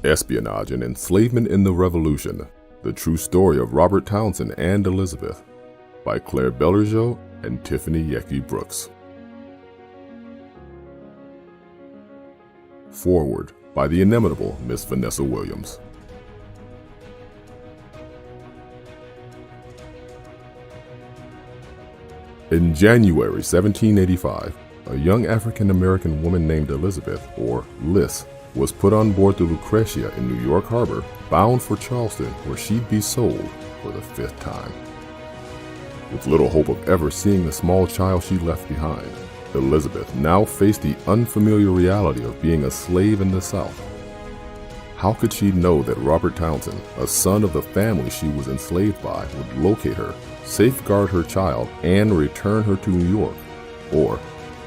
Espionage and Enslavement in the Revolution, The True Story of Robert-Townsend and Elizabeth by Claire-Bellerjeau and Tiffany-Yecke-Brooks. Foreword by the inimitable Miss Vanessa Williams. In January 1785, a young African-American woman named Elizabeth, or Liss, was put on board the Lucretia in New York Harbor, bound for Charleston, where she'd be sold for the 5th time. With little hope of ever seeing the small child she left behind, Elizabeth now faced the unfamiliar reality of being a slave in the South. How could she know that Robert-Townsend, a son of the family she was enslaved by, would locate her, safeguard her child, and return her to New York? Or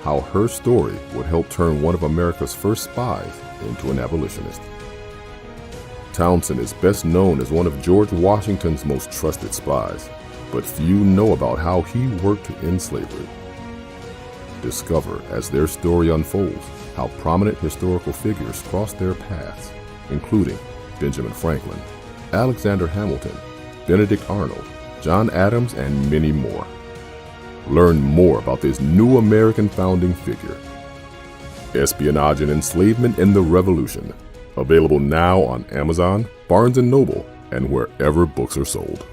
how her story would help turn one of America's first spies into an abolitionist? Townsend is best known as one of George Washington's most trusted spies, but few know about how he worked to end slavery. Discover, as their story unfolds, how prominent historical figures crossed their paths, including Benjamin Franklin, Alexander Hamilton, Benedict Arnold, John Adams, and many more. Learn more about this new American founding figure. Espionage and Enslavement in the Revolution. Available now on Amazon, Barnes & Noble, and wherever books are sold.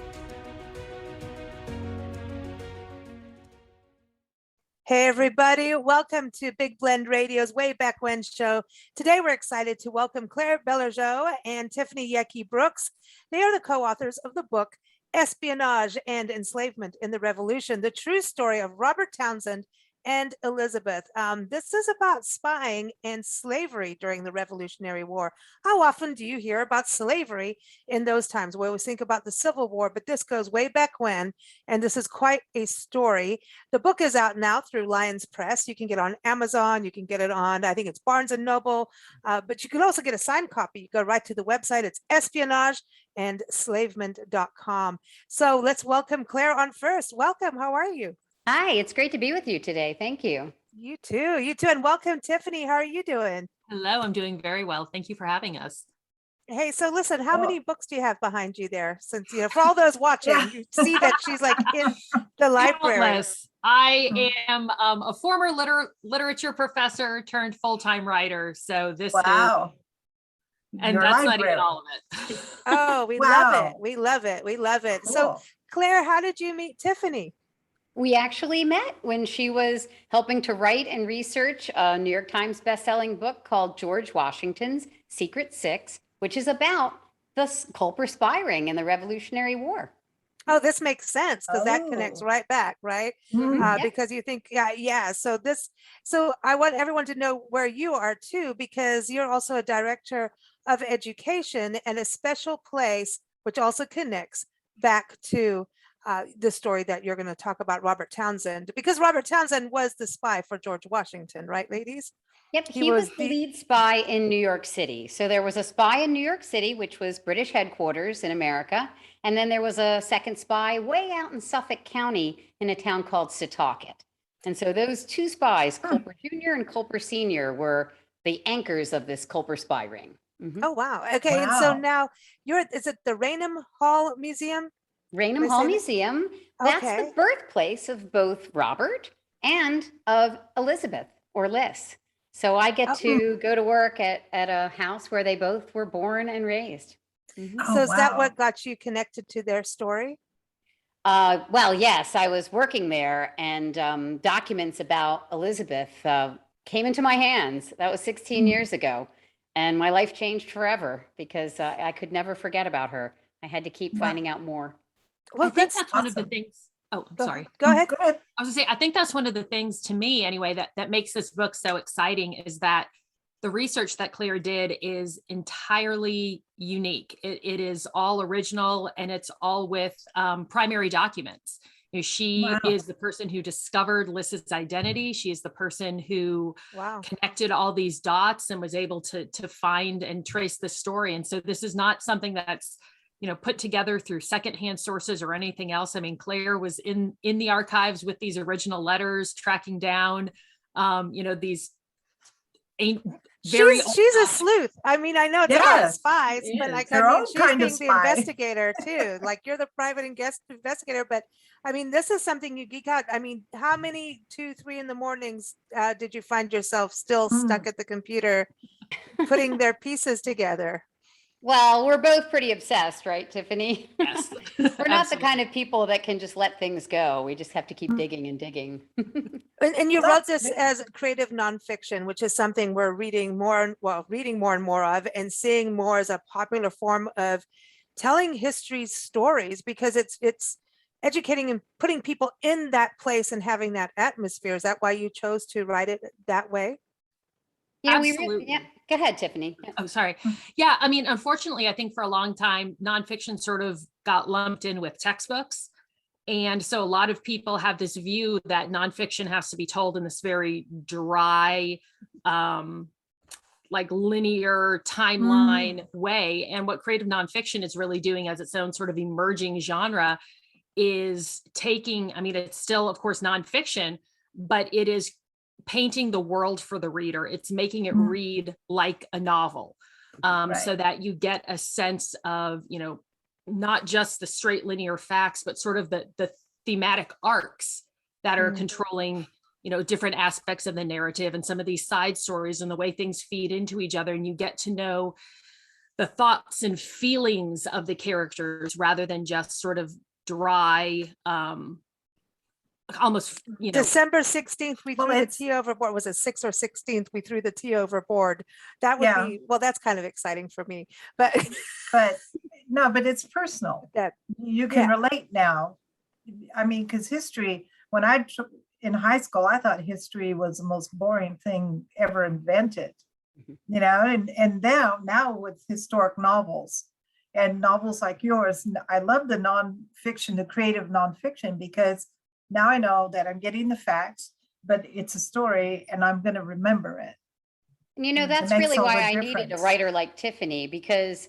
Hey everybody, welcome to Big Blend Radio's Way Back When show. Today we're excited to welcome Claire-Bellerjeau and Tiffany-Yecke-Brooks. They are the co-authors of the book Espionage and Enslavement in the Revolution, the true story of Robert-Townsend and Elizabeth. This is about spying and slavery during the Revolutionary War. How often do you hear about slavery in those times? We always think about the Civil War, but this goes way back when, and this is quite a story. The book is out now through Lyons Press. You can get it on Amazon. You can get it on, I think it's Barnes & Noble, but you can also get a signed copy. You go right to the website. It's espionageandenslavement.com. So let's welcome Claire on first. Welcome. How are you? Hi, it's great to be with you today. Thank you. You too. You too. And welcome, Tiffany. How are you doing? Hello, I'm doing very well. Thank you for having us. Hey, so listen, how many books do you have behind you there? Since, you know, for all those watching, you see that she's like in the library. Countless. I am a former literature professor turned full-time writer. So this is, and Your that's library. not even all of it. Oh, we love it. We love it. We love it. Cool. So Claire, how did you meet Tiffany? We actually met when she was helping to write and research a New York Times bestselling book called George Washington's Secret Six, which is about the Culper spy ring in the Revolutionary War. Oh, this makes sense because that connects right back, right? Yeah. Because you think, yeah. So I want everyone to know where you are too, because you're also a director of education and a special place, which also connects back to the story that you're going to talk about, Robert-Townsend, because Robert-Townsend was the spy for George Washington, right, ladies? Yep, he was the lead spy in New York City. So there was a spy in New York City, which was British headquarters in America. And then there was a second spy way out in Suffolk County in a town called Setauket. And so those two spies, Culper Jr. and Culper Sr., were the anchors of this Culper spy ring. Mm-hmm. Oh, wow. Okay. Wow. And so now is it the Raynham Hall Museum? Raynham Hall Museum. That's the birthplace of both Robert and of Elizabeth, or Liss. So I get to go to work at a house where they both were born and raised. Mm-hmm. So is that what got you connected to their story? Well, yes, I was working there, and documents about Elizabeth came into my hands. That was 16 years ago. And my life changed forever because I could never forget about her. I had to keep finding out more. Well, I think that's one of the things. Oh, sorry. Go ahead. I was gonna say, I think that's one of the things to me anyway, that makes this book so exciting is that the research that Claire did is entirely unique. It is all original and it's all with primary documents. You know, she is the person who discovered Liss's identity. She is the person who connected all these dots and was able to find and trace the story. And so this is not something that's, you know, put together through secondhand sources or anything else. I mean, Claire was in the archives with these original letters, tracking down, you know, these very she's a sleuth. I mean, I know it's about Yes, spies, it but is. like, Her I mean, own she's kind of being the spy. investigator too. Like you're the private investigator, but I mean, this is something you geek out. I mean, how many 2, 3 in the mornings did you find yourself still stuck at the computer putting their pieces together? Well, we're both pretty obsessed, right, Tiffany? Yes. We're not the Absolutely. kind of people that can just let things go. We just have to keep digging and digging. And you Well, wrote that's this as creative nonfiction, which is something we're reading more and more of, and seeing more as a popular form of telling history stories, because it's educating and putting people in that place and having that atmosphere. Is that why you chose to write it that way? You know, Absolutely. yeah, go ahead, Tiffany. Yeah. Oh, sorry. Yeah, I mean, unfortunately, I think for a long time, nonfiction sort of got lumped in with textbooks. And so a lot of people have this view that nonfiction has to be told in this very dry, like linear timeline way. And what creative nonfiction is really doing as its own sort of emerging genre is taking, I mean, it's still, of course, nonfiction, but it is painting the world for the reader. It's making it read like a novel, so that you get a sense of, you know, not just the straight linear facts, but sort of the thematic arcs that are controlling, you know, different aspects of the narrative and some of these side stories and the way things feed into each other. And you get to know the thoughts and feelings of the characters rather than just sort of dry, almost, you know. December 16th, we threw the tea overboard. Was it 6th or 16th? We threw the tea overboard. That would be, well, that's kind of exciting for me, but no, but it's personal. That you can relate now. I mean, because history, when in high school, I thought history was the most boring thing ever invented, you know, and now with historic novels and novels like yours, I love the nonfiction, the creative nonfiction, because now I know that I'm getting the facts, but it's a story and I'm going to remember it. And you know, that's really why I needed a writer like Tiffany, because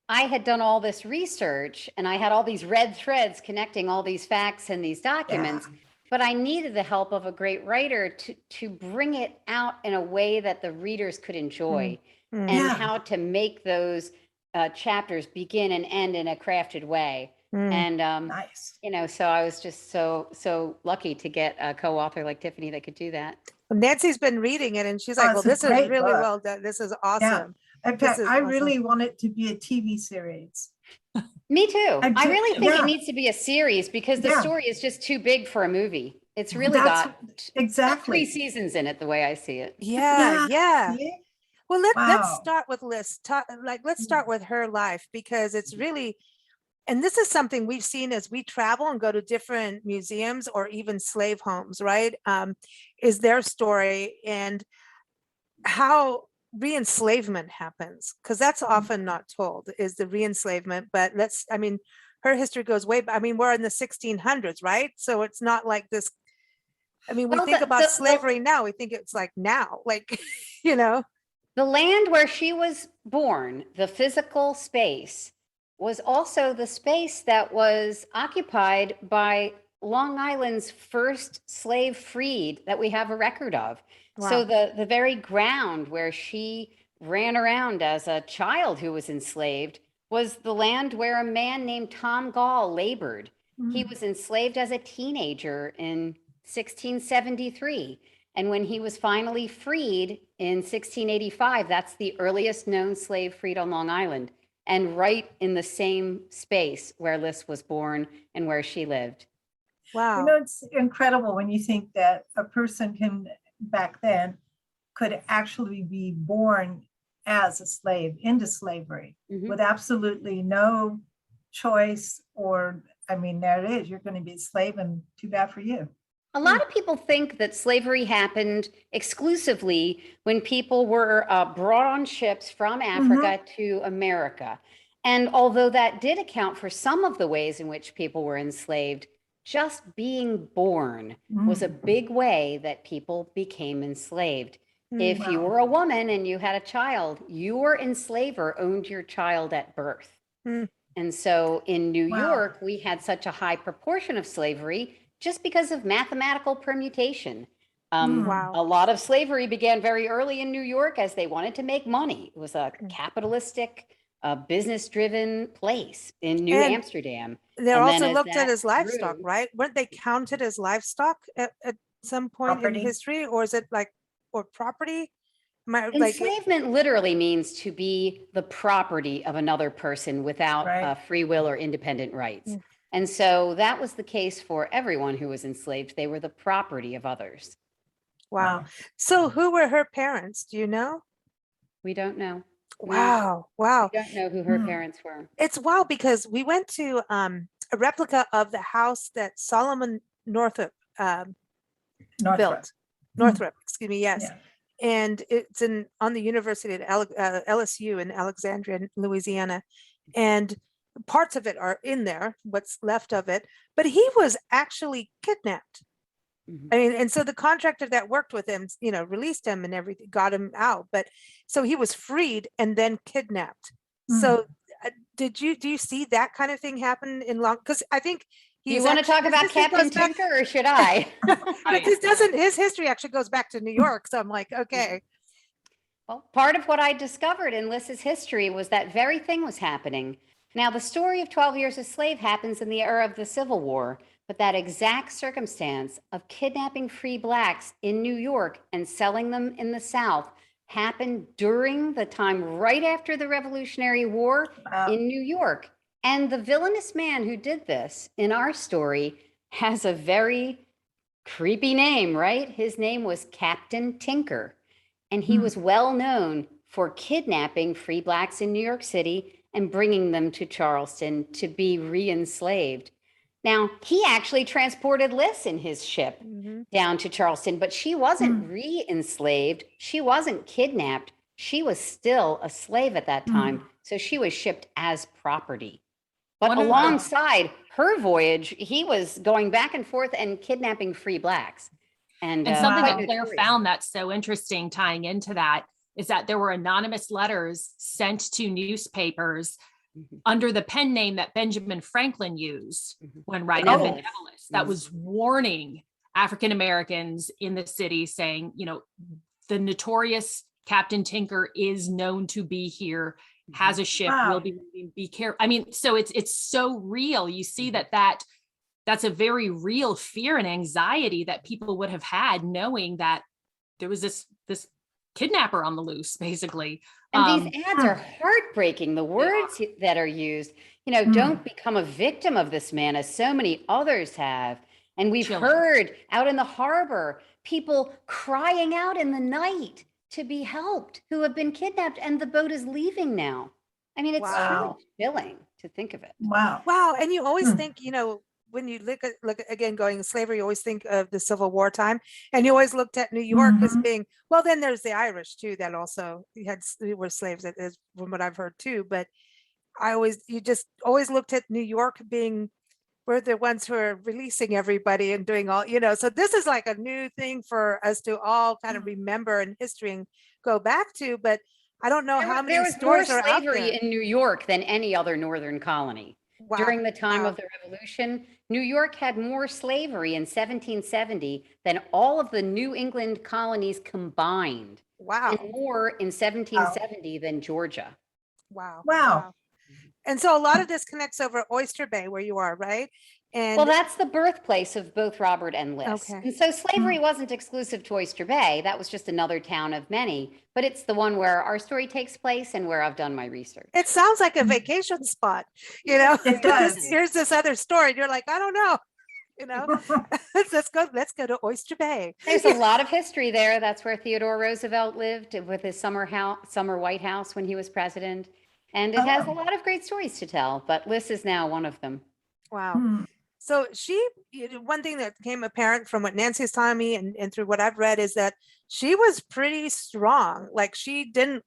I had done all this research and I had all these red threads connecting all these facts and these documents, but I needed the help of a great writer to bring it out in a way that the readers could enjoy and how to make those chapters begin and end in a crafted way. And, nice. You know, so I was just so lucky to get a co-author like Tiffany that could do that. Nancy's been reading it and she's like, well, this is really well done. This is awesome. In fact, I really want it to be a TV series. Me too. I really think it needs to be a series because the story is just too big for a movie. It's really got exactly 3 seasons in it, the way I see it. Yeah. Well, let's start with Liss. Let's start with her life, because it's really, and this is something we've seen as we travel and go to different museums or even slave homes, right? Is their story and how re-enslavement happens, because that's often not told, is the re-enslavement. But I mean, her history goes way back. I mean, we're in the 1600s, right? So it's not like this. I mean, we think about slavery now, we think it's like now, like, you know. The land where she was born, the physical space, was also the space that was occupied by Long Island's first slave freed that we have a record of. Wow. So the very ground where she ran around as a child who was enslaved was the land where a man named Tom Gall labored. He was enslaved as a teenager in 1673. And when he was finally freed in 1685, that's the earliest known slave freed on Long Island, and right in the same space where Liss was born and where she lived. Wow. You know, it's incredible when you think that a person can, back then, could actually be born as a slave into slavery with absolutely no choice, or, I mean, there it is, you're going to be a slave and too bad for you. A lot of people think that slavery happened exclusively when people were brought on ships from Africa to America. And although that did account for some of the ways in which people were enslaved, just being born was a big way that people became enslaved. If you were a woman and you had a child, your enslaver owned your child at birth. And so in New York, we had such a high proportion of slavery just because of mathematical permutation. Wow. A lot of slavery began very early in New York as they wanted to make money. It was a capitalistic, business-driven place in New And Amsterdam. they're And then also as looked at that as livestock, grew- right? Weren't they counted as livestock at some point Property. in history, or is it like, or property? Like, Enslavement literally means to be the property of another person without Right. free will or independent rights. Mm. And so that was the case for everyone who was enslaved. They were the property of others. wow. So who were her parents? Do you know? We don't know. No, Wow. Wow. we don't know who her Hmm. parents were. It's wild because we went to a replica of the house that Solomon Northup Northrop. built. Northrop, excuse me, yes. Yeah. And it's on the University at LSU in Alexandria, Louisiana. And parts of it are in there, what's left of it. But he was actually kidnapped. Mhm. I mean, and so the contractor that worked with him, released him and everything, got him out. But so he was freed and then kidnapped. So do you see that kind of thing happen in long? Because I think Do you want to talk about Captain Tinker or should I? His history actually goes back to New York. So I'm like, okay. Well, part of what I discovered in Liss's history was that very thing was happening. Now, the story of 12 Years a Slave happens in the era of the Civil War, but that exact circumstance of kidnapping free Blacks in New York and selling them in the South happened during the time right after the Revolutionary War Wow. in New York. And the villainous man who did this in our story has a very creepy name, right? His name was Captain Tinker. And he was well known for kidnapping free Blacks in New York City and bringing them to Charleston to be re-enslaved. Now, he actually transported Liss in his ship down to Charleston, but she wasn't re-enslaved. She wasn't kidnapped. She was still a slave at that time. So she was shipped as property. But One of the- alongside her voyage, he was going back and forth and kidnapping free Blacks. And something quite that Claire notorious. found that's so interesting tying into that is that there were anonymous letters sent to newspapers under the pen name that Benjamin Franklin used when writing Benevolence. Benevolence, that was warning African Americans in the city, saying, the notorious Captain Tinker is known to be here, has a ship, Wow. will be leaving, be careful. I mean, so it's so real. You see that's a very real fear and anxiety that people would have had, knowing that there was this kidnapper on the loose, basically. And these ads are heartbreaking. The words that are used, don't become a victim of this man, as so many others have. And we've Chilling. heard out in the harbor, people crying out in the night to be helped who have been kidnapped, and the boat is leaving now. I mean, it's Wow. truly chilling to think of it. Wow. Wow. And you always think, when you look at again going slavery, you always think of the Civil War time, and you always looked at New York as being, well, then there's the Irish too that also were slaves, that is from what I've heard too. But you just always looked at New York being, we're the ones who are releasing everybody and doing all, so this is like a new thing for us to all kind of remember in history and go back to. But I don't know how many There was more stories are out slavery there. in New York than any other northern colony. Wow. During the time Wow. of the Revolution, New York had more slavery in 1770 than all of the New England colonies combined, Wow. and more in 1770 than Georgia. Wow. Wow. And so a lot of this connects over Oyster Bay where you are, right? And Well, that's the birthplace of both Robert and Liss. Okay. And so slavery wasn't exclusive to Oyster Bay. That was just another town of many, but it's the one where our story takes place and where I've done my research. it sounds like a vacation spot, It does. Here's this other story. And you're like, I don't know. Let's go to Oyster Bay. There's a lot of history there. That's where Theodore Roosevelt lived with his summer White House when he was president. And it has a lot of great stories to tell, but Liss is now one of them. Wow. So one thing that became apparent from what Nancy is telling me and through what I've read is that she was pretty strong. Like she didn't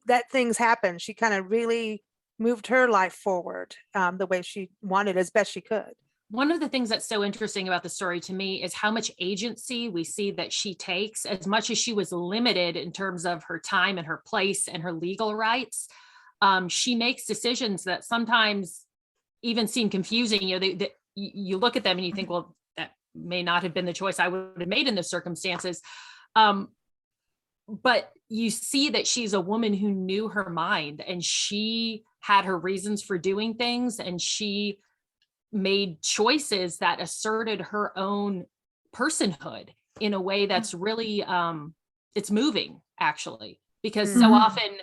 let things happen. She kind of really moved her life forward the way she wanted as best she could. One of the things that's so interesting about the story to me is how much agency we see that she takes, as much as she was limited in terms of her time and her place and her legal rights. She makes decisions that sometimes even seem confusing. You look at them and you think, well, may not have been the choice I would have made in the circumstances. But you see that she's a woman who knew her mind, and she had her reasons for doing things, and she made choices that asserted her own personhood in a way that's really, it's moving, actually, because so often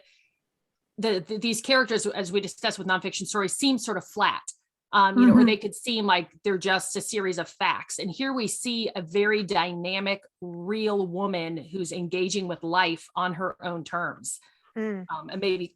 these characters, as we discussed with nonfiction stories, seem sort of flat. You know, or they could seem like they're just a series of facts. And here we see a very dynamic, real woman who's engaging with life on her own terms. And maybe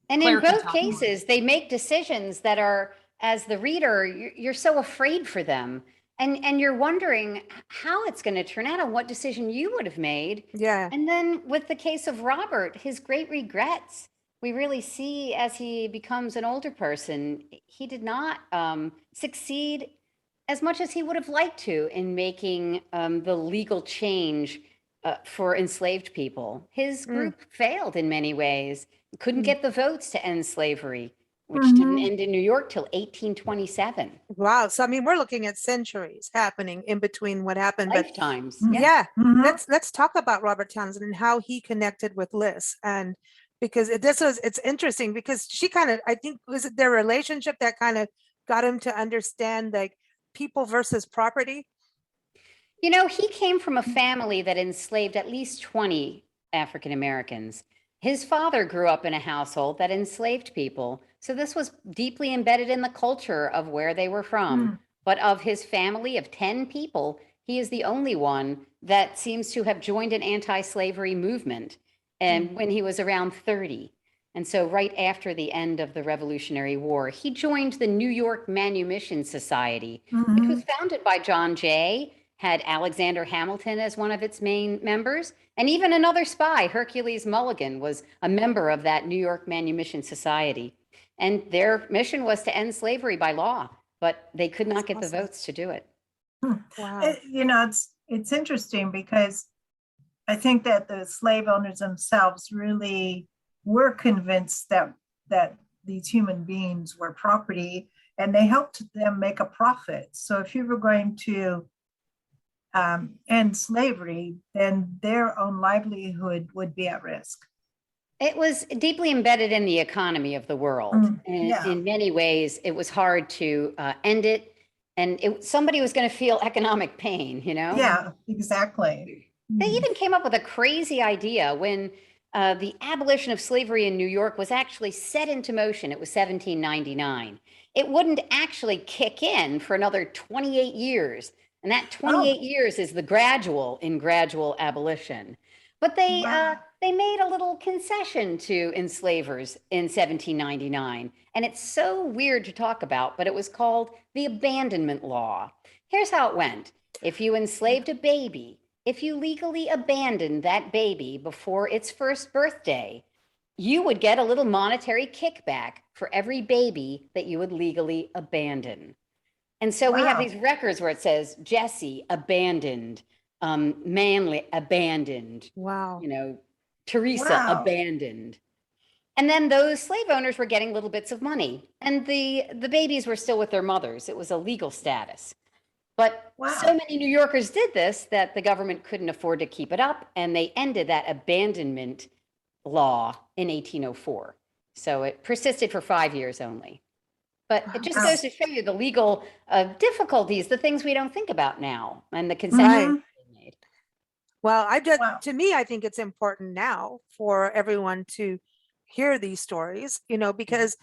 And Claire in can both talk more. cases, they make decisions that are, as the reader, you're so afraid for them. And you're wondering how it's going to turn out and what decision you would have made. Yeah. And then with the case of Robert, his great regrets, we really see as he becomes an older person, he did not succeed as much as he would have liked to in making the legal change for enslaved people. His group failed in many ways, couldn't get the votes to end slavery, which didn't end in New York till 1827. Wow. So I mean, we're looking at centuries happening in between what happened. But Lifetimes. yeah, let's talk about Robert-Townsend and how he connected with Liss. And because it's interesting because she kind of, I think, was it their relationship that kind of got him to understand like people versus property? You know, he came from a family that enslaved at least 20 African Americans. His father grew up in a household that enslaved people. So this was deeply embedded in the culture of where they were from. But of his family of 10 people, he is the only one that seems to have joined an anti-slavery movement. And when he was around 30. And so right after the end of the Revolutionary War, he joined the New York Manumission Society, which was founded by John Jay, had Alexander Hamilton as one of its main members. And even another spy, Hercules Mulligan, was a member of that New York Manumission Society. And their mission was to end slavery by law, but they could not get the votes to do it. Wow. You know, it's interesting because I think that the slave owners themselves really were convinced that these human beings were property, and they helped them make a profit. So if you were going to end slavery, then their own livelihood would be at risk. It was deeply embedded in the economy of the world. And in many ways, it was hard to end it. And somebody was going to feel economic pain, you know? Yeah, exactly. They even came up with a crazy idea when the abolition of slavery in New York was actually set into motion. It was 1799. It wouldn't actually kick in for another 28 years. And that 28 years is the gradual abolition. But they made a little concession to enslavers in 1799. And it's so weird to talk about, but it was called the Abandonment Law. Here's how it went. If you enslaved a baby, if you legally abandoned that baby before its first birthday, you would get a little monetary kickback for every baby that you would legally abandon. And so we have these records where it says Jesse abandoned, Manly abandoned, Wow. you know, Teresa abandoned. And then those slave owners were getting little bits of money, and the babies were still with their mothers. It was a legal status. But so many New Yorkers did this that the government couldn't afford to keep it up, and they ended that abandonment law in 1804. So it persisted for 5 years only. But it just goes to show you the legal difficulties, the things we don't think about now, and the concessions they made. Well, to me, I think it's important now for everyone to hear these stories, you know, because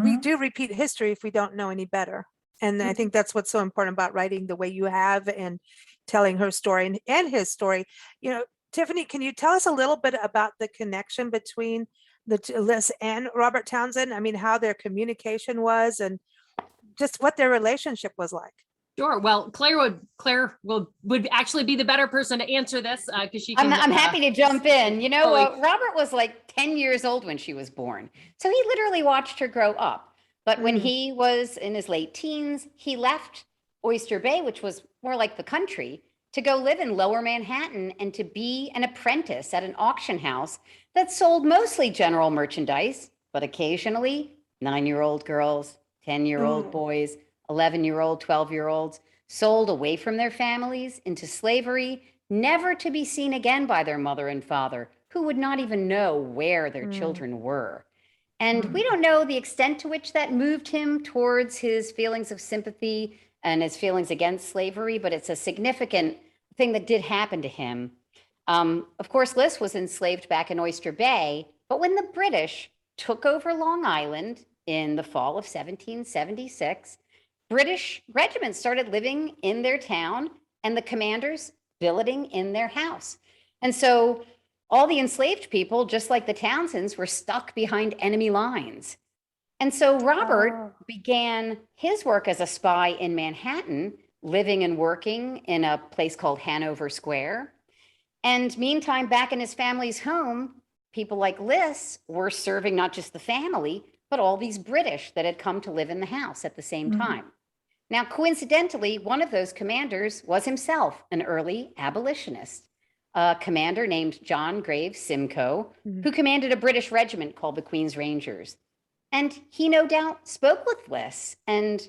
we do repeat history if we don't know any better. And I think that's what's so important about writing the way you have and telling her story and his story. You know, Tiffany, can you tell us a little bit about the connection between Liss and Robert-Townsend? I mean, how their communication was and just what their relationship was like. Sure. Well, Claire would actually be the better person to answer this because she can. I'm happy to jump in. You know, Robert was like 10 years old when she was born. So he literally watched her grow up. But when he was in his late teens, he left Oyster Bay, which was more like the country, to go live in Lower Manhattan and to be an apprentice at an auction house that sold mostly general merchandise, but occasionally 9-year-old girls, 10-year-old boys, 11-year-old, 12-year-olds. sold away from their families into slavery, never to be seen again by their mother and father, who would not even know where their children were. And we don't know the extent to which that moved him towards his feelings of sympathy and his feelings against slavery, but it's a significant thing that did happen to him. Of course, Liss was enslaved back in Oyster Bay, but when the British took over Long Island in the fall of 1776, British regiments started living in their town and the commanders billeting in their house. And so all the enslaved people, just like the Townsends, were stuck behind enemy lines. And so Robert began his work as a spy in Manhattan, living and working in a place called Hanover Square. And meantime, back in his family's home, people like Liss were serving not just the family, but all these British that had come to live in the house at the same time. Now, coincidentally, one of those commanders was himself an early abolitionist, a commander named John Graves Simcoe, who commanded a British regiment called the Queen's Rangers. And he no doubt spoke with Liss and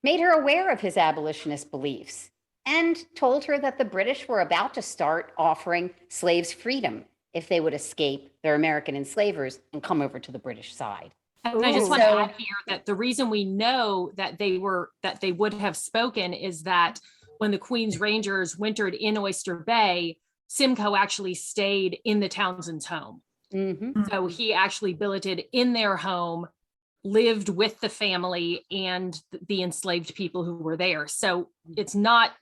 made her aware of his abolitionist beliefs and told her that the British were about to start offering slaves freedom if they would escape their American enslavers and come over to the British side. And I just want to add here that the reason we know that they would have spoken is that when the Queen's Rangers wintered in Oyster Bay, Simcoe actually stayed in the Townsend's home. So he actually billeted in their home, lived with the family and the enslaved people who were there. So it's not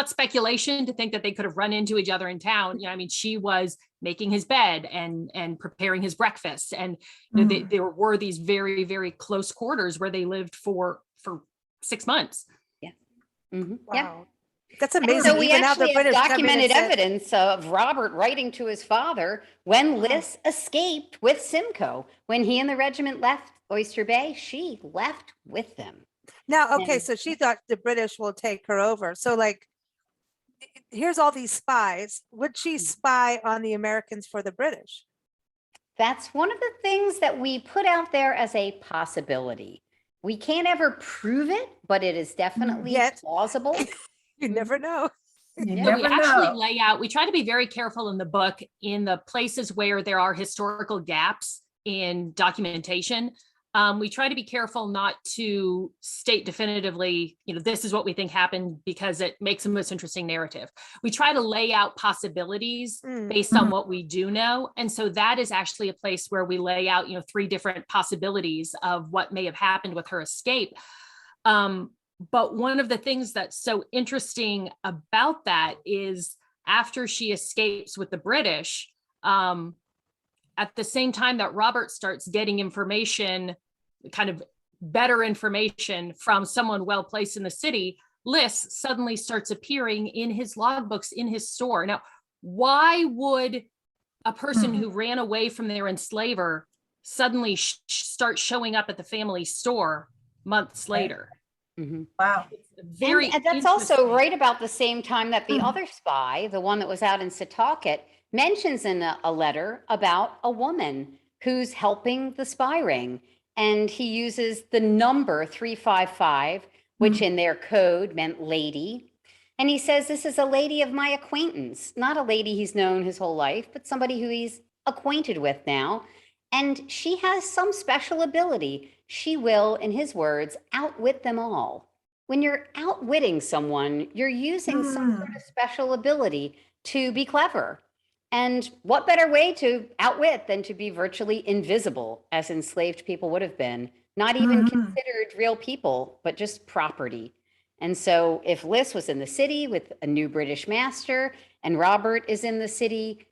speculation to think that they could have run into each other in town. I mean, she was making his bed and preparing his breakfast. And there were these very, very close quarters where they lived for 6 months. Yeah. Wow. Yeah. That's amazing. So we Even now actually the have British come in and documented said- evidence of Robert writing to his father when Liss escaped with Simcoe. When he and the regiment left Oyster Bay, she left with them. Now, okay, so she thought the British will take her over. So like, here's all these spies. Would she spy on the Americans for the British? That's one of the things that we put out there as a possibility. We can't ever prove it, but it is definitely Yet. plausible. You never know. You So never we actually know. lay out, we try to be very careful in the book in the places where there are historical gaps in documentation. We try to be careful not to state definitively, this is what we think happened because it makes a most interesting narrative. We try to lay out possibilities based on what we do know. And so that is actually a place where we lay out, 3 different possibilities of what may have happened with her escape. But one of the things that's so interesting about that is after she escapes with the British, at the same time that Robert starts getting information, kind of better information from someone well placed in the city, Liss suddenly starts appearing in his logbooks in his store. Now, why would a person who ran away from their enslaver suddenly start showing up at the family store months later? Wow. Very and that's also right about the same time that the other spy, the one that was out in Setauket, mentions in a letter about a woman who's helping the spy ring. And he uses the number 355, which in their code meant lady. And he says, this is a lady of my acquaintance, not a lady he's known his whole life, but somebody who he's acquainted with now. And she has some special ability. She will, in his words, outwit them all. When you're outwitting someone, you're using some sort of special ability to be clever. And what better way to outwit than to be virtually invisible, as enslaved people would have been, not even considered real people, but just property. And so if Liss was in the city with a new British master and Robert is in the city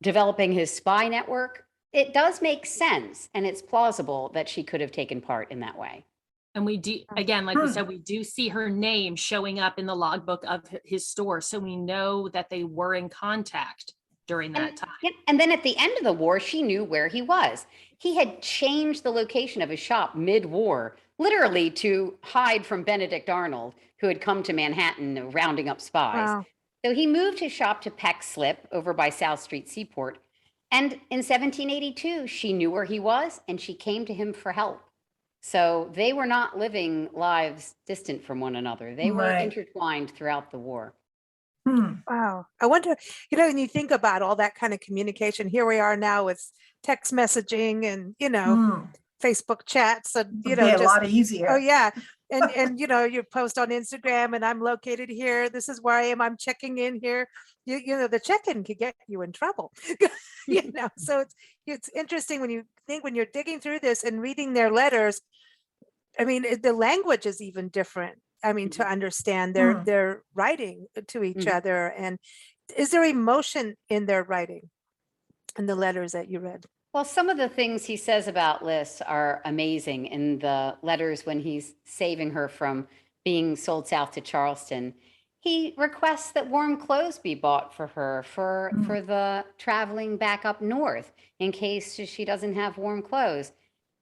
developing his spy network, it does make sense. And it's plausible that she could have taken part in that way. And we do, again, like we said, we do see her name showing up in the logbook of his store. So we know that they were in contact during that time. And then at the end of the war, she knew where he was. He had changed the location of his shop mid-war, literally to hide from Benedict Arnold, who had come to Manhattan rounding up spies. Wow. So he moved his shop to Peck Slip over by South Street Seaport. And in 1782, she knew where he was and she came to him for help. So they were not living lives distant from one another. They were Right. intertwined throughout the war. Wow. I wonder, when you think about all that kind of communication, here we are now with text messaging and, Facebook chats and, It'd be a just, lot easier. oh yeah. And, you post on Instagram and I'm located here. This is where I am. I'm checking in here. The check-in could get you in trouble, so it's interesting when you think, when you're digging through this and reading their letters, I mean, the language is even different. I mean, to understand their writing to each other. And is there emotion in their writing, in the letters that you read? Well, some of the things he says about Liss are amazing in the letters when he's saving her from being sold south to Charleston. He requests that warm clothes be bought for her for the traveling back up north in case she doesn't have warm clothes.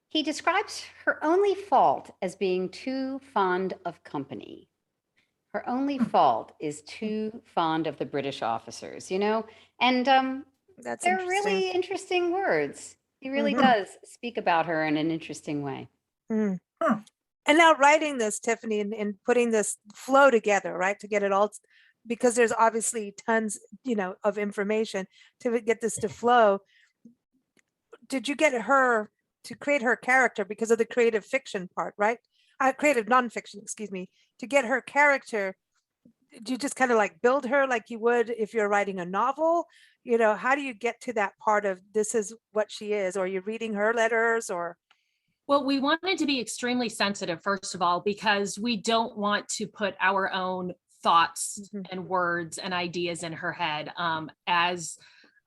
He describes her only fault as being too fond of company. Her only fault is too fond of the British officers, and That's they're really interesting words. He really does speak about her in an interesting way. And now writing this, Tiffany, and putting this flow together, right, to get it all, because there's obviously tons, of information to get this to flow. Did you get her to create her character because of the creative fiction part, right? Creative nonfiction, excuse me, to get her character. Do you just kind of like build her like you would if you're writing a novel? How do you get to that part of this is what she is? Or you're reading her letters or? Well, we wanted to be extremely sensitive, first of all, because we don't want to put our own thoughts and words and ideas in her head. As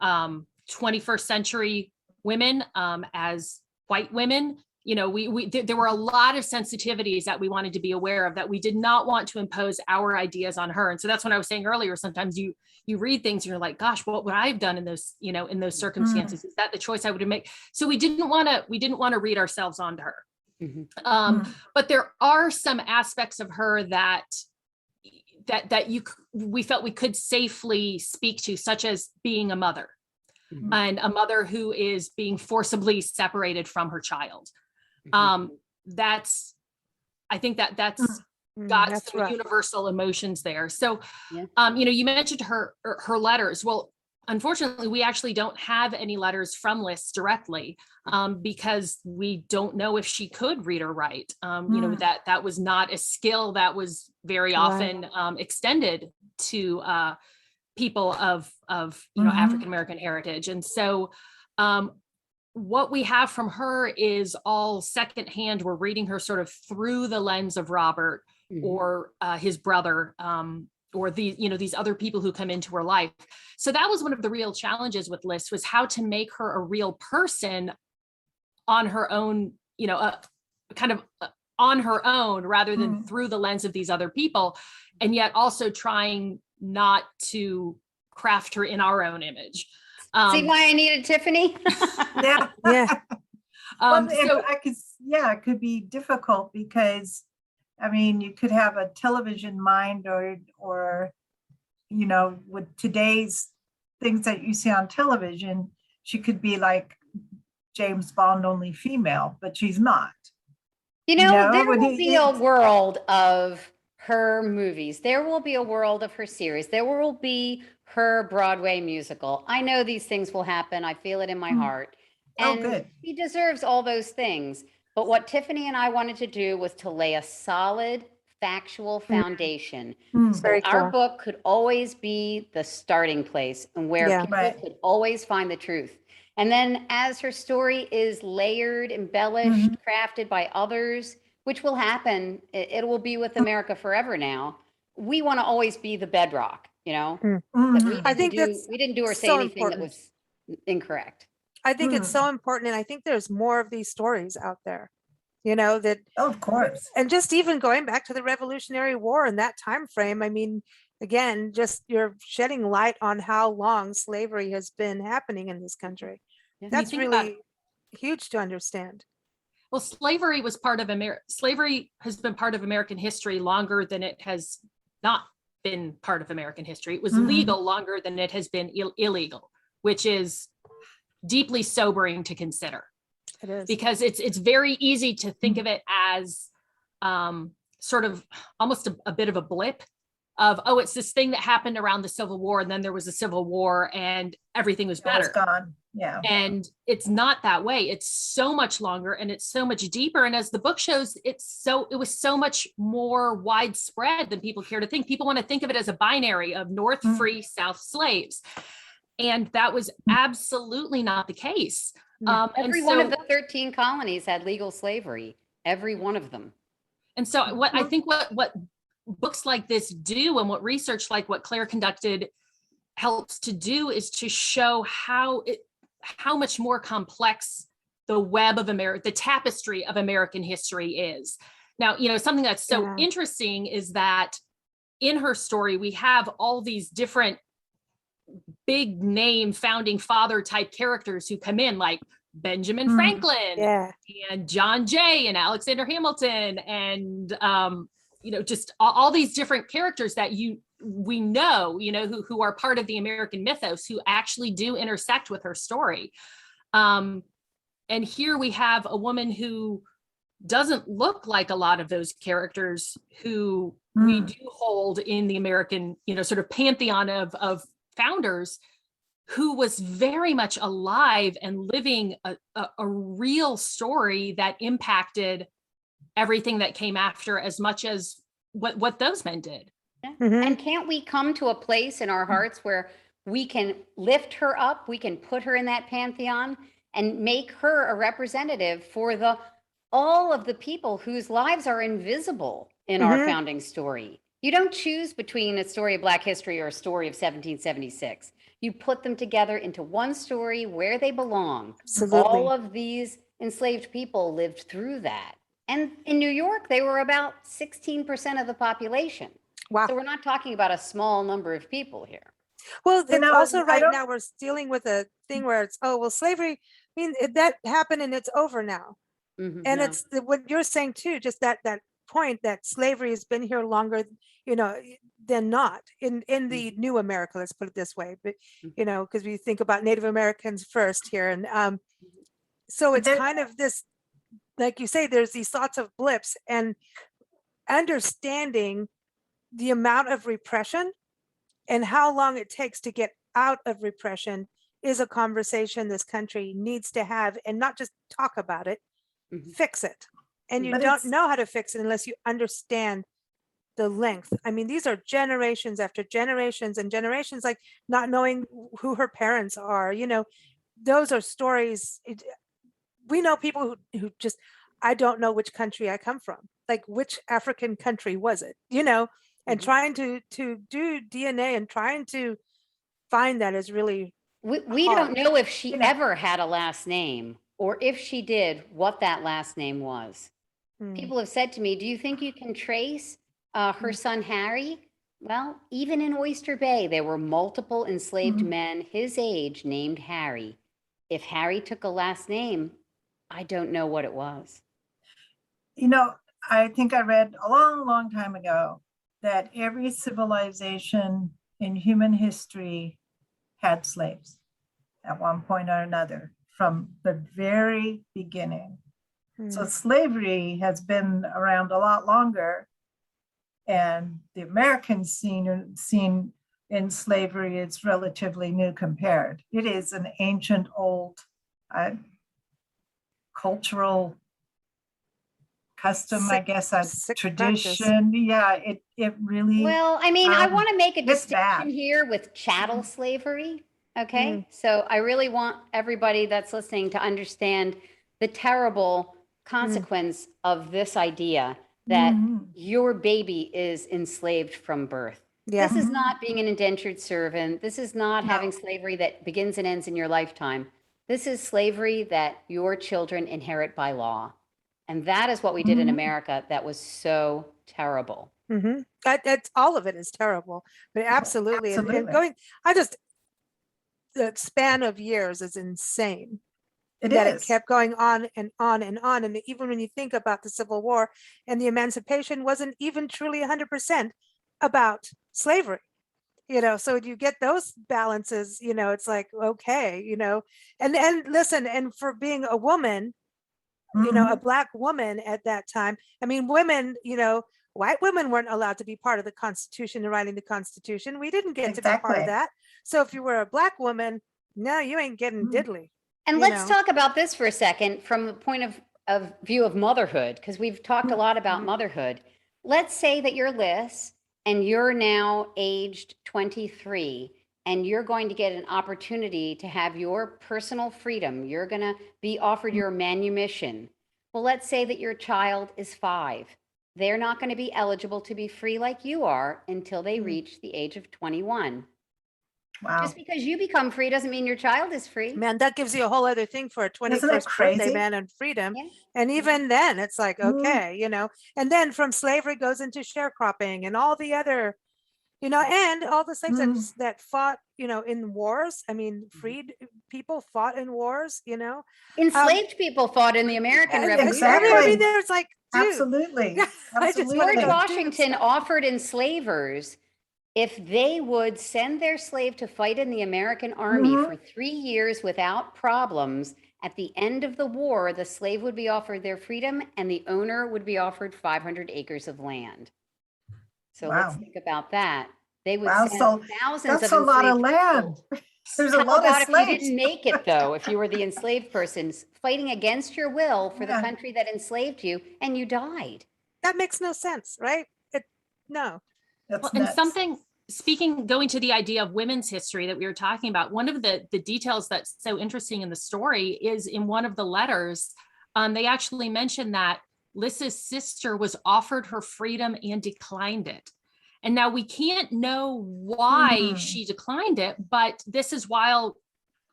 21st century women, as white women, there were a lot of sensitivities that we wanted to be aware of, that we did not want to impose our ideas on her. And so that's when I was saying earlier, sometimes you read things and you're like, gosh, what would I have done in those, in those circumstances? Is that the choice I would have made? So we didn't want to read ourselves onto her. But there are some aspects of her that we felt we could safely speak to, such as being a mother, and a mother who is being forcibly separated from her child. I think that's got That's some rough. universal emotions there. So, you mentioned her letters. Well, unfortunately, we actually don't have any letters from Liss directly, because we don't know if she could read or write. That was not a skill that was very often extended to people of African American heritage. And so what we have from her is all secondhand. We're reading her sort of through the lens of Robert or his brother, or these other people who come into her life. So that was one of the real challenges with Liss, was how to make her a real person on her own, kind of on her own, rather than through the lens of these other people, and yet also trying not to craft her in our own image. See why I needed Tiffany? Yeah. Yeah. It could be difficult because, I mean, you could have a television mind or with today's things that you see on television, she could be like James Bond, only female, but she's not. There will be a world of her movies. There will be a world of her series. There will be her Broadway musical. I know these things will happen. I feel it in my heart. And good. she deserves all those things. But what Tiffany and I wanted to do was to lay a solid, factual foundation. So our book could always be the starting place and where people could always find the truth. And then as her story is layered, embellished, crafted by others, which will happen, it will be with America forever now. We want to always be the bedrock, I think we didn't do or say so anything important. that was incorrect. I think it's so important. And I think there's more of these stories out there, that, Of course. and just even going back to the Revolutionary War and that time frame. I mean, again, just you're shedding light on how long slavery has been happening in this country. That's really huge to understand. Well, slavery was part of slavery has been part of American history longer than it has not been part of American history. It was legal longer than it has been illegal, which is deeply sobering to consider. It is. because it's very easy to think of it as sort of almost a bit of a blip of, oh, it's this thing that happened around the Civil War, and then there was a Civil War and everything was It was better. gone. Yeah. And it's not that way. It's so much longer and it's so much deeper. And as the book shows, it was so much more widespread than people care to think. People want to think of it as a binary of North free, South slaves. And that was absolutely not the case. Every one of the 13 colonies had legal slavery, every one of them. And so what I think what books like this do, and what research like what Claire conducted helps to do, is to show how much more complex the web of America, the tapestry of American history is. Now, something that's so interesting is that in her story, we have all these different big name founding father type characters who come in, like Benjamin Franklin and John Jay and Alexander Hamilton and just all these different characters that we know who are part of the American mythos, who actually do intersect with her story. And here we have a woman who doesn't look like a lot of those characters who we do hold in the American, sort of pantheon of founders, who was very much alive and living a real story that impacted everything that came after as much as what those men did. And can't we come to a place in our hearts where we can lift her up, we can put her in that pantheon and make her a representative for all of the people whose lives are invisible in our founding story? You don't choose between a story of Black history or a story of 1776. You put them together into one story where they belong. Absolutely. All of these enslaved people lived through that. And in New York, they were about 16% of the population. Wow. So we're not talking about a small number of people here. Well, also right don't- now we're dealing with a thing where it's, slavery, that happened and it's over now. And it's what you're saying too, just that point that slavery has been here longer, than not in the new America, let's put it this way. But, because we think about Native Americans first here. And so it's kind of this, like you say, there's these thoughts of blips, and understanding the amount of repression and how long it takes to get out of repression is a conversation this country needs to have, and not just talk about it, fix it. And you don't know how to fix it unless you understand the length. These are generations after generations and generations, like not knowing who her parents are, those are stories. We know people who just, I don't know which country I come from, like which African country was it, and trying to do DNA and trying to find that is really we hard. don't know if she ever had a last name, or if she did, what that last name was. People have said to me, do you think you can trace her son Harry? Well, even in Oyster Bay, there were multiple enslaved men his age named Harry. If Harry took a last name, I don't know what it was. I think I read a long, long time ago that every civilization in human history had slaves at one point or another from the very beginning. So slavery has been around a lot longer, and the American scene in slavery is relatively new compared. It is an ancient, old cultural custom, I guess, tradition. Yeah, it really. Well, I want to make a it's bad. distinction here with chattel slavery. Okay, so I really want everybody that's listening to understand the terrible consequence of this idea that your baby is enslaved from birth. This is not being an indentured servant. This is not having slavery that begins and ends in your lifetime. This is slavery that your children inherit by law. And that is what we did in America that was so terrible. That's all of it is terrible, but absolutely. And going, the span of years is insane. It kept going on and on and on. And even when you think about the Civil War and the emancipation wasn't even truly 100% about slavery, so you get those balances, it's like, okay, and listen, and for being a woman you know, a Black woman at that time. I mean, women, you know, white women weren't allowed to be part of the Constitution and writing the Constitution. We didn't get to be part of Exactly. that. So if you were a Black woman, no, you ain't getting diddly. And you let's know. talk about this for a second from the point of view of motherhood, because we've talked a lot about motherhood. Let's say that you're Liss and you're now aged 23 and you're going to get an opportunity to have your personal freedom. You're going to be offered your manumission. Well, let's say that your child is 5. They're not going to be eligible to be free like you are until they reach the age of 21. Wow. Just because you become free doesn't mean your child is free. Man, that gives you a whole other thing for a Isn't it 21st birthday, crazy? man, and freedom. Yeah. And even then, it's like, Mhm. okay, you know, and then from slavery goes into sharecropping and all the other, you know, and all the slaves that fought, you know, in wars. I mean, freed people fought in wars, you know. Enslaved people fought in the American Revolution. Exactly. I mean, there's like, dude, Absolutely. I just Absolutely. wanted George to- Washington offered enslavers if they would send their slave to fight in the American army for 3 years without problems. At the end of the war, the slave would be offered their freedom and the owner would be offered 500 acres of land. So let's Wow. think about that. They would Wow, send so thousands That's of a lot of enslaved land. people. There's a How lot of about if you slaves. didn't make it though, if you were the enslaved person fighting against your will for the Yeah. country that enslaved you and you died? that makes no sense, right? No. That's Well, and nuts. something, going to the idea of women's history that we were talking about, one of the details that's so interesting in the story is in one of the letters, they actually mentioned that Liss's sister was offered her freedom and declined it. And now we can't know why she declined it, but this is while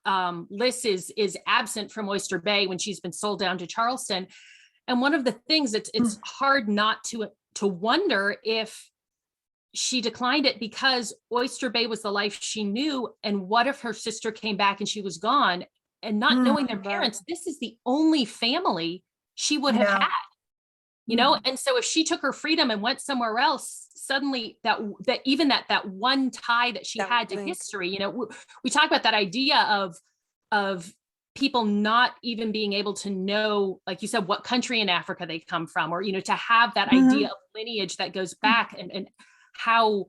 Liss is absent from Oyster Bay when she's been sold down to Charleston. And one of the things it's hard not to wonder if she declined it because Oyster Bay was the life she knew. And what if her sister came back and she was gone? And not knowing their parents, this is the only family she would have had, you know? And so if she took her freedom and went somewhere else, suddenly that one tie that she had to history, you know, we talk about that idea of people not even being able to know, like you said, what country in Africa they come from, or, you know, to have that idea of lineage that goes back and how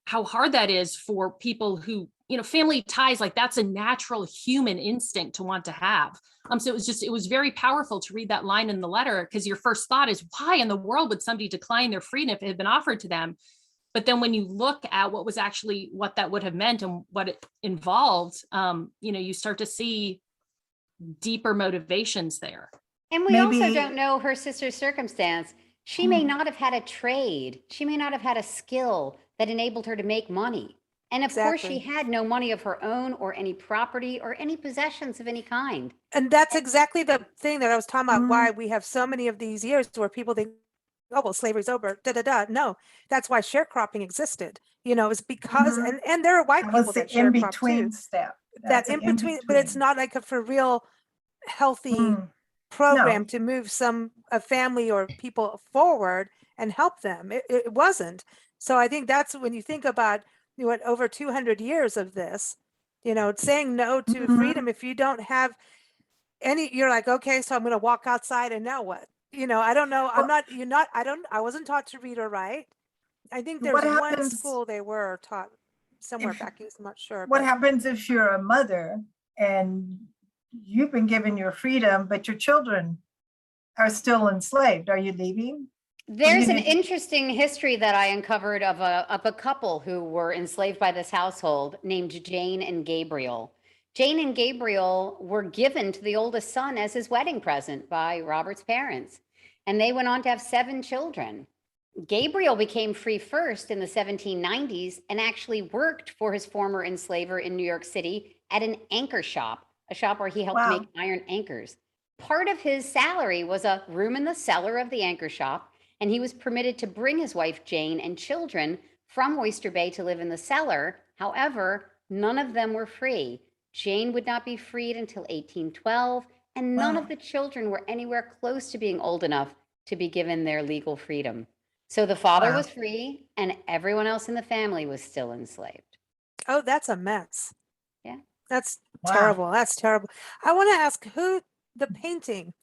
hard that is for people who, you know, family ties, like that's a natural human instinct to want to have. So it was very powerful to read that line in the letter, because your first thought is, why in the world would somebody decline their freedom if it had been offered to them? But then when you look at what that would have meant and what it involved, you know, you start to see deeper motivations there. And we also Maybe- don't know her sister's circumstance. She may not have had a trade. She may not have had a skill that enabled her to make money. And of course, she had no money of her own or any property or any possessions of any kind. And that's exactly the thing that I was talking about, why we have so many of these years where people think, oh, well, slavery's over, No, that's why sharecropping existed. You know, it's because, and there are white That people was the that sharecrop too. in-between step. That That's in an between, but it's not like a for real healthy program to move a family or people forward and help them. It wasn't. So I think that's when you think about what over 200 years of this, you know, saying no to freedom. If you don't have any, you're like, okay, so I'm going to walk outside and now what? You know, I don't know. I wasn't taught to read or write. I think there's What one happens school they were taught somewhere back east. I'm not sure. What but- happens if you're a mother and you've been given your freedom, but your children are still enslaved? Are you leaving? There's an Mhm. interesting history that I uncovered of a couple who were enslaved by this household named Jane and Gabriel. Jane and Gabriel were given to the oldest son as his wedding present by Robert's parents, and they went on to have 7 children. Gabriel became free first in the 1790s and actually worked for his former enslaver in New York City at an anchor shop, a shop where he helped Wow. make iron anchors. Part of his salary was a room in the cellar of the anchor shop, and he was permitted to bring his wife Jane and children from Oyster Bay to live in the cellar. However, none of them were free. Jane would not be freed until 1812, and none of the children were anywhere close to being old enough to be given their legal freedom. So the father Wow. was free, and everyone else in the family was still enslaved. Oh, that's a mess. Yeah. That's Wow. terrible. That's terrible. I want to ask who the painting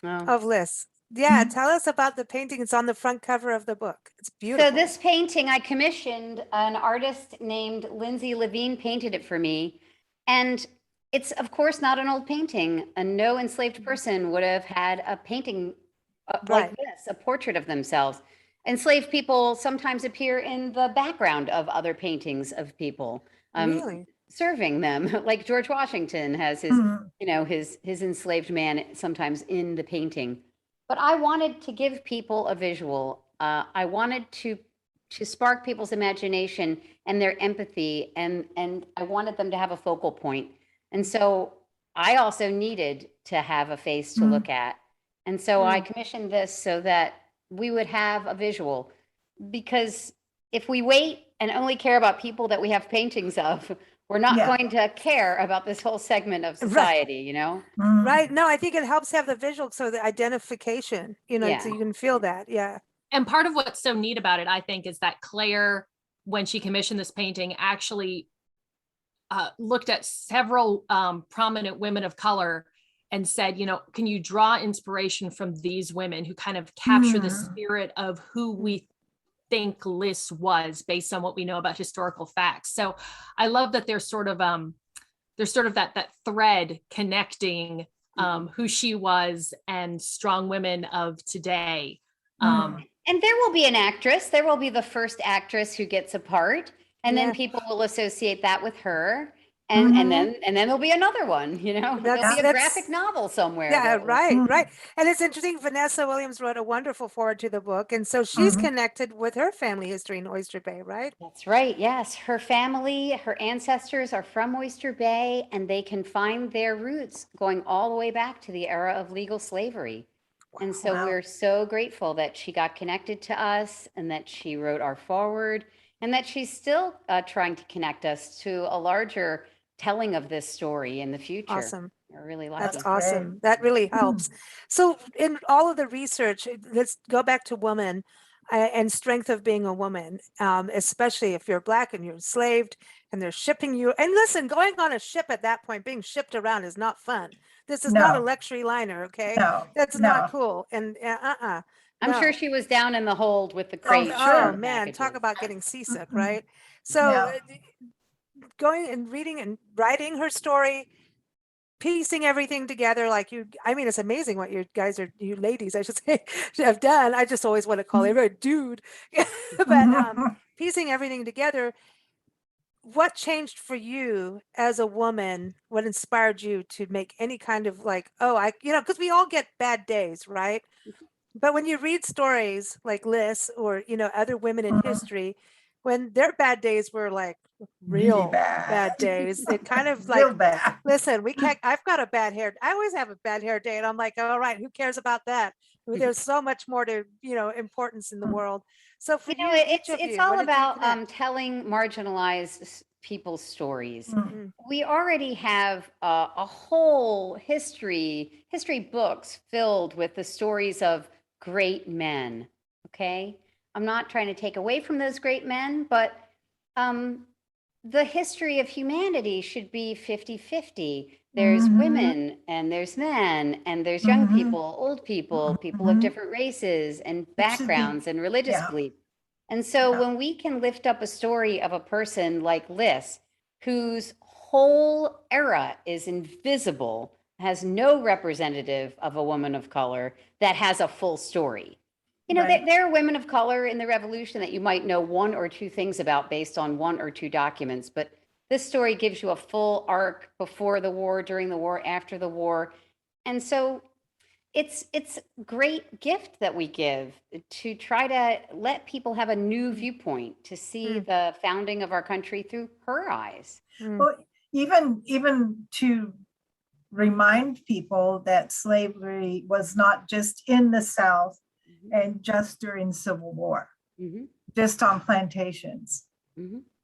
Oh. of Liss. Yeah, Mhm. tell us about the painting. It's on the front cover of the book. It's beautiful. So this painting I commissioned, an artist named Lindsay Levine painted it for me. And it's of course not an old painting. No enslaved person would have had a painting like Right. this, a portrait of themselves. Enslaved people sometimes appear in the background of other paintings of people. Really? Serving them, like George Washington has his, Mhm. his enslaved man sometimes in the painting. But I wanted to give people a visual. I wanted to spark people's imagination and their empathy, and I wanted them to have a focal point. And so I also needed to have a face to look at. And so I commissioned this so that we would have a visual. Because if we wait and only care about people that we have paintings of, we're not Yeah. going to care about this whole segment of society, you know? Mhm. Right. No, I think it helps have the visual, so the identification, Yeah. so you can feel that. Yeah. And part of what's so neat about it, I think, is that Claire, when she commissioned this painting, actually looked at several prominent women of color and said, can you draw inspiration from these women who kind of capture the spirit of who we think Liss was based on what we know about historical facts. So I love that there's sort of that thread connecting who she was and strong women of today. And there will be an actress. There will be the first actress who gets a part, and Yeah. then people will associate that with her. And then there'll be another one, there'll be a That's- graphic novel somewhere. Yeah, that- right, right. And it's interesting, Vanessa Williams wrote a wonderful foreword to the book. And so she's connected with her family history in Oyster Bay, right? That's right. Yes. Her family, her ancestors are from Oyster Bay, and they can find their roots going all the way back to the era of legal slavery. And so Wow. we're so grateful that she got connected to us and that she wrote our foreword and that she's still trying to connect us to a larger telling of this story in the future. Awesome. We're really lucky. That's awesome. That really helps. So in all of the research, let's go back to woman and strength of being a woman, especially if you're Black and you're enslaved and they're shipping you. And listen, going on a ship at that point, being shipped around is not fun. This is not a No. luxury liner, okay? No, That's no. not cool. And I'm no. sure she was down in the hold with the crate. sure. Oh man, talk packages. about getting seasick, Mhm. right? So Yeah. going and reading and writing her story, piecing everything together, like it's amazing what you ladies, I should say, have done. I just always want to call everyone dude. But piecing everything together, what changed for you as a woman? What inspired you to make any kind of because we all get bad days, right? But when you read stories like Liss or, other women in history, when their bad days were like real Really bad. days, it kind of like, Real bad. listen, I've got a bad hair. I always have a bad hair day. And I'm like, all right, who cares about that? There's so much more to, importance in the world. So for you, each of It's you, all what did you about connect? telling marginalized people's stories. Mm. We already have a whole history books filled with the stories of great men. Okay, I'm not trying to take away from those great men, but the history of humanity should be 50-50. There's women and there's men and there's young people, old people, people of different races and It should be- backgrounds and religious yeah. beliefs. And so Yeah. when we can lift up a story of a person like Liss, whose whole era is invisible, has no representative of a woman of color that has a full story. Right. There are women of color in the revolution that you might know one or two things about based on one or two documents, but this story gives you a full arc before the war, during the war, after the war. And so it's a great gift that we give to try to let people have a new viewpoint, to see the founding of our country through her eyes. Well, even to remind people that slavery was not just in the South and just during Civil War, just on plantations.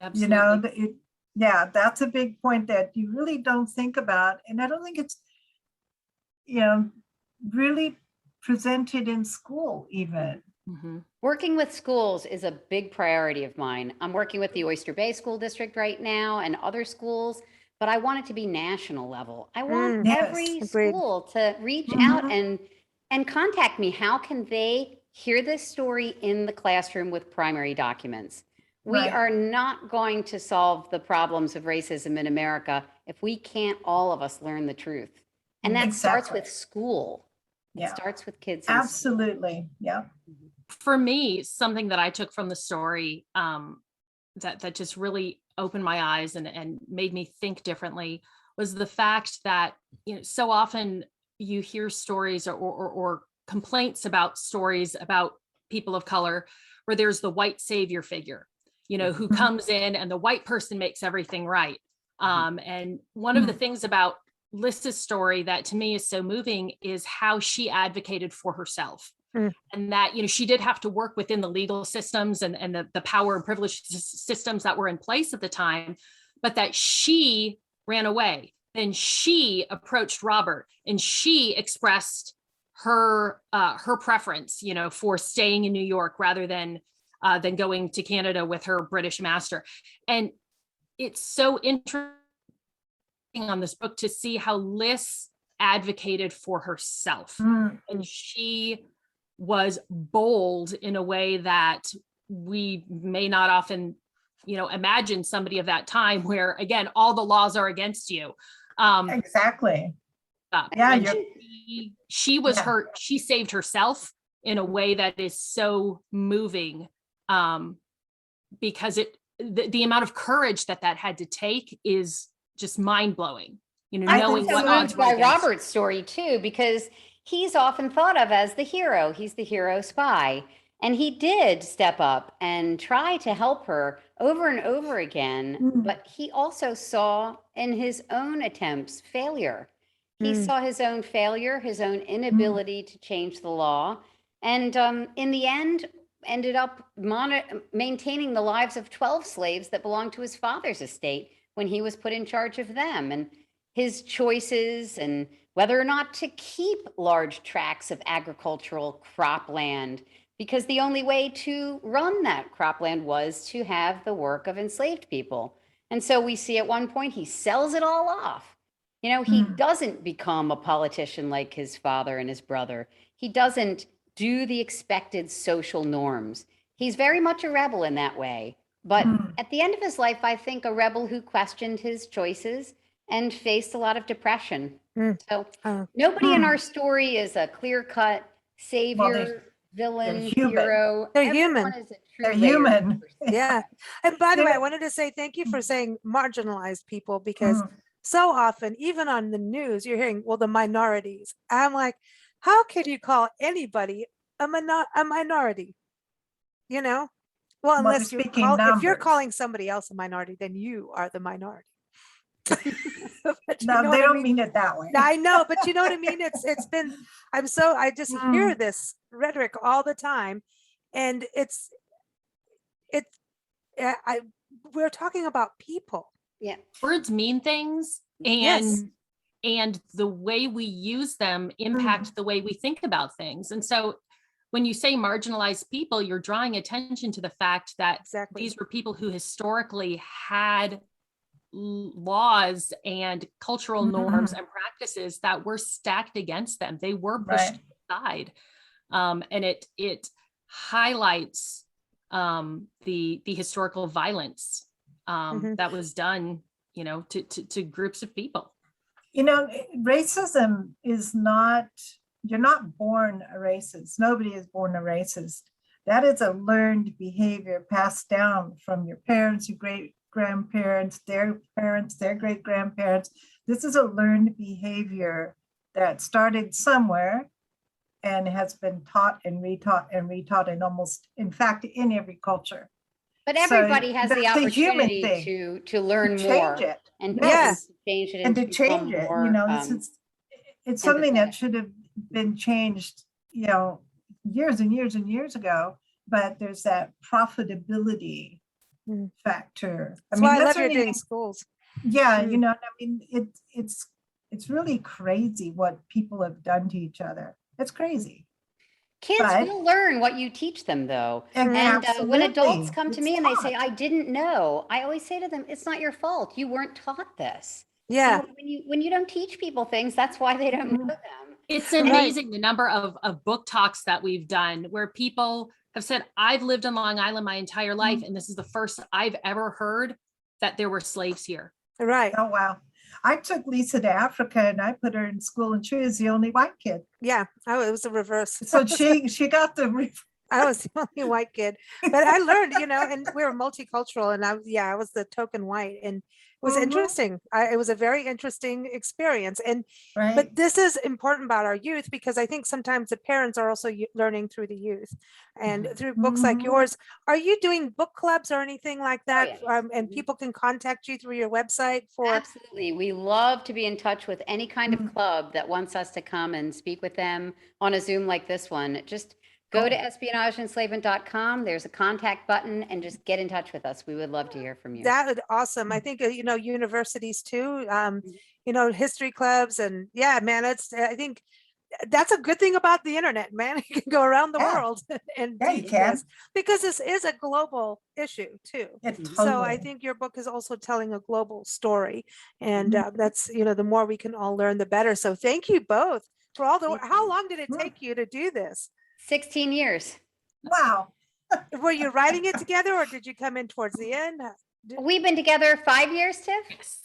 Absolutely. That's a big point that you really don't think about. And I don't think it's, really presented in school even. Working with schools is a big priority of mine. I'm working with the Oyster Bay School District right now and other schools, but I want it to be national level. I want Yes, every agreed. school to reach out and and contact me. How can they hear this story in the classroom with primary documents? We Right. are not going to solve the problems of racism in America if we can't all of us learn the truth. And that starts Exactly. with school. It Yeah. starts with kids. in school. Absolutely. Yeah. For me, something that I took from the story that just really opened my eyes and made me think differently was the fact that, you know, so often you hear stories or complaints about stories about people of color where there's the white savior figure, you know, who Mhm. comes in and the white person makes everything right. And one of the things about Liss's story that to me is so moving is how she advocated for herself. And that, you know, she did have to work within the legal systems and the power and privilege systems that were in place at the time, but that she ran away. Then she approached Robert and she expressed her preference, you know, for staying in New York rather than going to Canada with her British master. And it's so interesting on this book to see how Liss advocated for herself. And she was bold in a way that we may not often, you know, imagine somebody of that time where, again, all the laws are against you. Exactly. Yeah, Yeah, she was Yeah. she saved herself in a way that is so moving, because the amount of courage that had to take is just mind-blowing, you know, I knowing think what so odds Moved were by against you. Robert's story too, because he's often thought of as the hero. He's the hero spy. And he did step up and try to help her over and over again. But he also saw in his own attempts failure. He saw his own failure, his own inability to change the law. And in the end, ended up maintaining the lives of 12 slaves that belonged to his father's estate when he was put in charge of them. And his choices and whether or not to keep large tracts of agricultural cropland, because the only way to run that cropland was to have the work of enslaved people. And so we see at one point he sells it all off. You know, he doesn't become a politician like his father and his brother. He doesn't do the expected social norms. He's very much a rebel in that way. But at the end of his life, I think a rebel who questioned his choices and faced a lot of depression. So nobody in our story is a clear-cut savior, villain, human. hero. They're Everyone human. is a true They're layer human. of person. Yeah. And by the way, I Yeah. wanted to say thank you for saying marginalized people, because so often, even on the news, you're hearing, well, the minorities. I'm like, how can you call anybody a minority? You know? Well, Well, they're unless speaking if you're numbers. calling somebody else a minority, then you are the minority. But you No, know they what I don't mean? mean it that way. I know, but you know what I mean? It's been, I just hear this rhetoric all the time, and we're talking about people. Yeah. Words mean things, Yes. and the way we use them impact the way we think about things. And so when you say marginalized people, you're drawing attention to the fact that Exactly. these were people who historically had laws and cultural norms and practices that were stacked against them. They were pushed aside. And it highlights the historical violence that was done, you know, to groups of people. You know, racism is not, you're not born a racist. Nobody is born a racist. That is a learned behavior passed down from your parents, your great grandparents, their parents, their great grandparents. This is a learned behavior that started somewhere and has been taught and retaught in almost, in fact, in every culture. But everybody So has that's the the human opportunity thing, to learn to more change it. and Yes. to change it And to become change it, more, you know, it's something that empathetic. should have been changed, you know, years and years and years ago, but there's that profitability factor. That's why I love what your I doing mean. schools. Yeah, you know, I mean, it's really crazy what people have done to each other. It's crazy. Kids But- will learn what you teach them, though. And And when adults absolutely, come to it's me and they say, taught. I didn't know, I always say to them, it's not your fault. You weren't taught this. Yeah. You know, when you don't teach people things, that's why they don't know them. It's amazing the number of book talks that we've done where people have said, I've lived on Long Island my entire life, and this is the first I've ever heard that there were slaves here. Right. Oh, wow. I took Lisa to Africa and I put her in school, and she was the only white kid. Yeah. Oh, it was the reverse. So she got the I was the only white kid, but I learned, and we were multicultural, and I was the token white, and it was interesting. It was a very interesting experience. And, right. but this is important about our youth, because I think sometimes the parents are also learning through the youth and through books like yours. Are you doing book clubs or anything like that? yes. And people can contact you through your website for. Absolutely. We love to be in touch with any kind of club that wants us to come and speak with them on a Zoom like this one. Just go to espionageenslavement.com. There's a contact button, and just get in touch with us. We would love to hear from you. That would awesome. I think, universities too, history clubs, and yeah, man, I think that's a good thing about the internet, man. You can go around the world and you can. because this is a global issue too. So I think your book is also telling a global story, and that's, the more we can all learn, the better. So thank you both for all the, how long did it take you to do this? 16 years. Wow. Were you writing it together, or did you come in towards the end? We've been together 5 years, Tiff. Yes.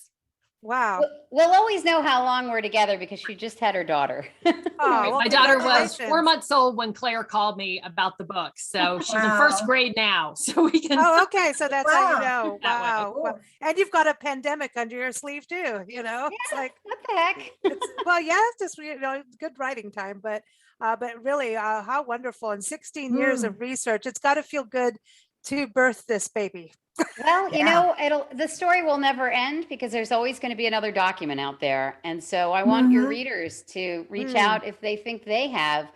Wow. We'll always know how long we're together because she just had her daughter. Oh, well, My daughter was congratulations. 4 months old when Claire called me about the book. So she's in first grade now. So we can. Oh, okay. So that's how you know. That way. Wow. Wow. And you've got a pandemic under your sleeve too, It's like, What the heck? well, yeah, it's just, good writing time, but really, how wonderful. And 16 years of research, it's got to feel good to birth this baby. Well, the story will never end because there's always going to be another document out there. And so I want your readers to reach out if they think they have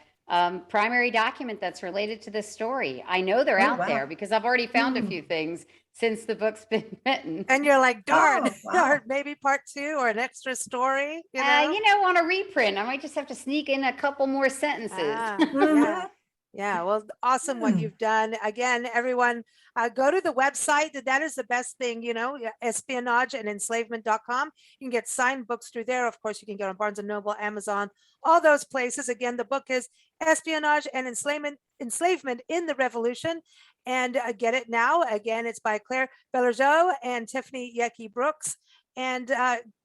primary document that's related to this story. I know they're out there because I've already found a few things since the book's been written. And you're like, darn, darn, maybe part 2 or an extra story, on a reprint, I might just have to sneak in a couple more sentences. Yeah. Yeah, well, awesome what you've done. Again, everyone, go to the website. That is the best thing, Espionage and Enslavement.com. You can get signed books through there. Of course, you can get on Barnes & Noble, Amazon, all those places. Again, the book is Espionage and Enslavement in the Revolution. And get it now. Again, it's by Claire-Bellerjeau and Tiffany-Yecke-Brooks. And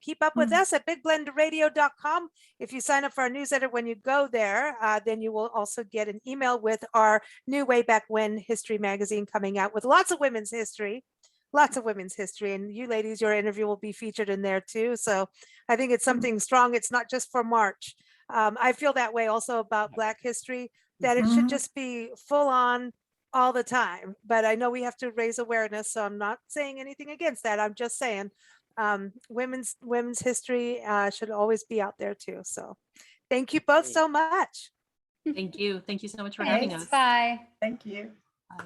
keep up with us at bigblendradio.com. If you sign up for our newsletter when you go there, then you will also get an email with our new Way Back When history magazine coming out with lots of women's history. And you ladies, your interview will be featured in there too. So I think it's something strong. It's not just for March. I feel that way also about Black history, that it should just be full on all the time. But I know we have to raise awareness. So I'm not saying anything against that. I'm just saying women's history should always be out there too. So thank you both so much. Thank you so much for having us. Bye. Thank you. Bye.